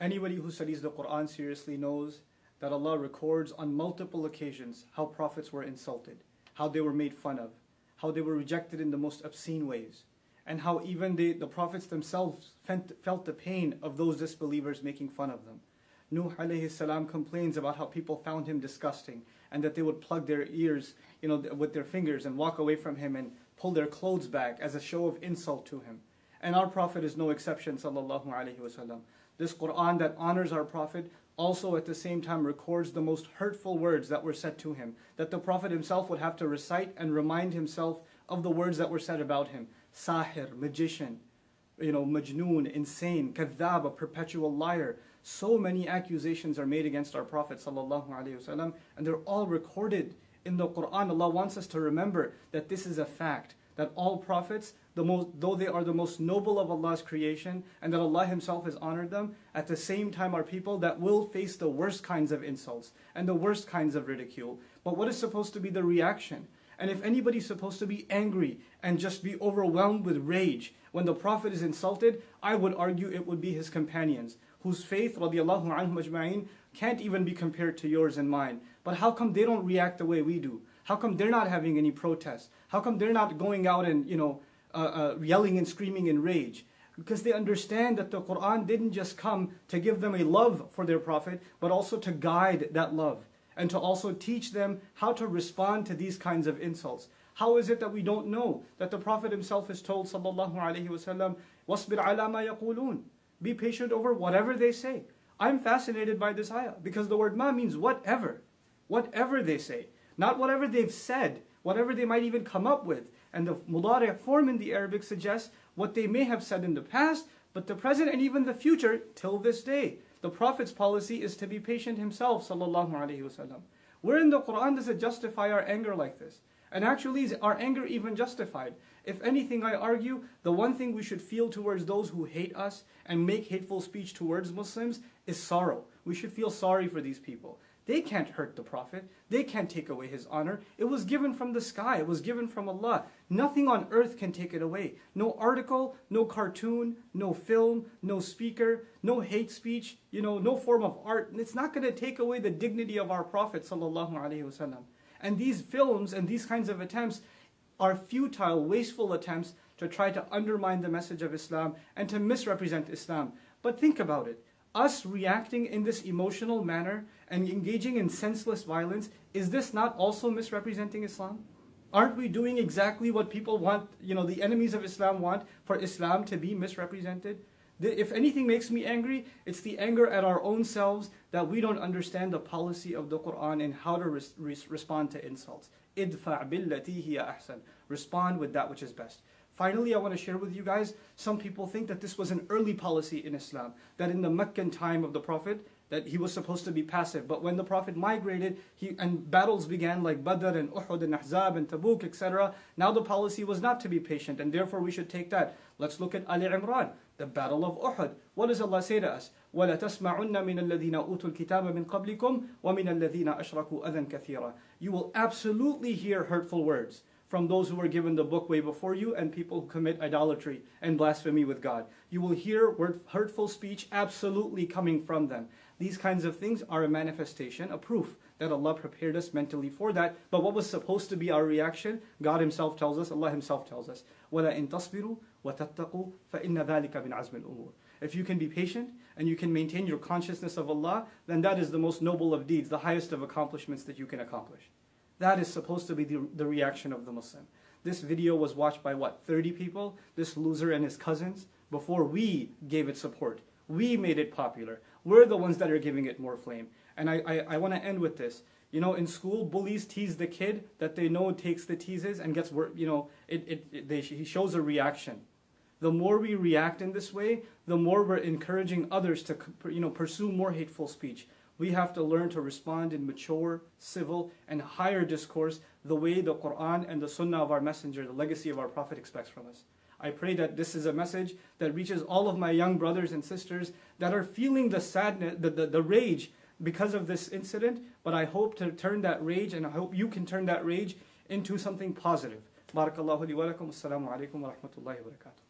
Anybody who studies the Quran seriously knows that Allah records on multiple occasions how prophets were insulted, how they were made fun of, how they were rejected in the most obscene ways, and how even the prophets themselves felt the pain of those disbelievers making fun of them. Nuh alayhi salam complains about how people found him disgusting and that they would plug their ears, with their fingers and walk away from him and pull their clothes back as a show of insult to him. And our Prophet is no exception, sallallahu alayhi wasallam. This Quran that honors our Prophet also at the same time records the most hurtful words that were said to him, that the Prophet himself would have to recite and remind himself of the words that were said about him. Sahir, magician, majnoon, insane, kadhab, a perpetual liar. So many accusations are made against our Prophet sallallahu alaihi wasallam, and they're all recorded in the Quran. Allah wants us to remember that this is a fact, that all prophets, though they are the most noble of Allah's creation, and that Allah Himself has honored them, at the same time are people that will face the worst kinds of insults and the worst kinds of ridicule. But what is supposed to be the reaction? And if anybody's supposed to be angry and just be overwhelmed with rage when the Prophet is insulted, I would argue it would be his companions, whose faith, radiallahu anhum ajma'in, can't even be compared to yours and mine. But how come they don't react the way we do? How come they're not having any protests? How come they're not going out and yelling and screaming in rage? Because they understand that the Quran didn't just come to give them a love for their Prophet, but also to guide that love and to also teach them how to respond to these kinds of insults. How is it that we don't know that the Prophet himself is told, sallallahu alaihi wasallam, "Wasbir ala ma yaqulun." Be patient over whatever they say. I'm fascinated by this ayah because the word ma means whatever. Whatever they say. Not whatever they've said, whatever they might even come up with. And the mudari' form in the Arabic suggests what they may have said in the past, but the present and even the future till this day. The Prophet's policy is to be patient himself, sallallahu alaihi wasallam. Where in the Quran does it justify our anger like this? And actually, is our anger even justified? If anything, I argue, the one thing we should feel towards those who hate us and make hateful speech towards Muslims is sorrow. We should feel sorry for these people. They can't hurt the Prophet. They can't take away his honor. It was given from the sky. It was given from Allah. Nothing on earth can take it away. No article, no cartoon, no film, no speaker, no hate speech, no form of art. It's not going to take away the dignity of our Prophet sallallahu alaihi wasallam. And these films and these kinds of attempts are futile, wasteful attempts to try to undermine the message of Islam and to misrepresent Islam. But think about it. Us reacting in this emotional manner and engaging in senseless violence, is this not also misrepresenting Islam? Aren't we doing exactly what people want, the enemies of Islam want for Islam to be misrepresented? If anything makes me angry, it's the anger at our own selves that we don't understand the policy of the Quran and how to respond to insults. Idfa' billati hiya ahsan. Respond with that which is best. Finally, I want to share with you guys, some people think that this was an early policy in Islam, that in the Meccan time of the Prophet, that he was supposed to be passive. But when the Prophet migrated and battles began like Badr and Uhud and Ahzab and Tabuk, etc., now the policy was not to be patient, and therefore we should take that. Let's look at Ali Imran, the battle of Uhud. What does Allah say to us? وَلَا تَسْمَعُنَّ مِنَ الَّذِينَ أُوتُوا الْكِتَابَ مِنْ قَبْلِكُمْ وَمِنَ الَّذِينَ أَشْرَكُوا أَذًى كَثِيرًا. You will absolutely hear hurtful words from those who were given the book way before you and people who commit idolatry and blasphemy with God. You will hear hurtful speech absolutely coming from them. These kinds of things are a manifestation, a proof that Allah prepared us mentally for that. But what was supposed to be our reaction, God Himself tells us, Allah Himself tells us, وَلَا إِن تَصْبِرُوا وَتَتَّقُوا فَإِنَّ ذَلِكَ مِنْ عَزْمِ الْأُمُورِ. If you can be patient and you can maintain your consciousness of Allah, then that is the most noble of deeds, the highest of accomplishments that you can accomplish. That is supposed to be the reaction of the Muslim. This video was watched by 30 people? This loser and his cousins? Before we gave it support. We made it popular. We're the ones that are giving it more flame. And I want to end with this. In school, bullies tease the kid that they know takes the teases and gets, he shows a reaction. The more we react in this way, the more we're encouraging others to, pursue more hateful speech. We have to learn to respond in mature, civil, and higher discourse the way the Quran and the Sunnah of our Messenger, the legacy of our Prophet, expects from us. I pray that this is a message that reaches all of my young brothers and sisters that are feeling the sadness, the rage because of this incident, but I hope to turn that rage, and I hope you can turn that rage into something positive. Barakallahu li wa lakum. Assalamu alaikum wa rahmatullahi wa barakatuh.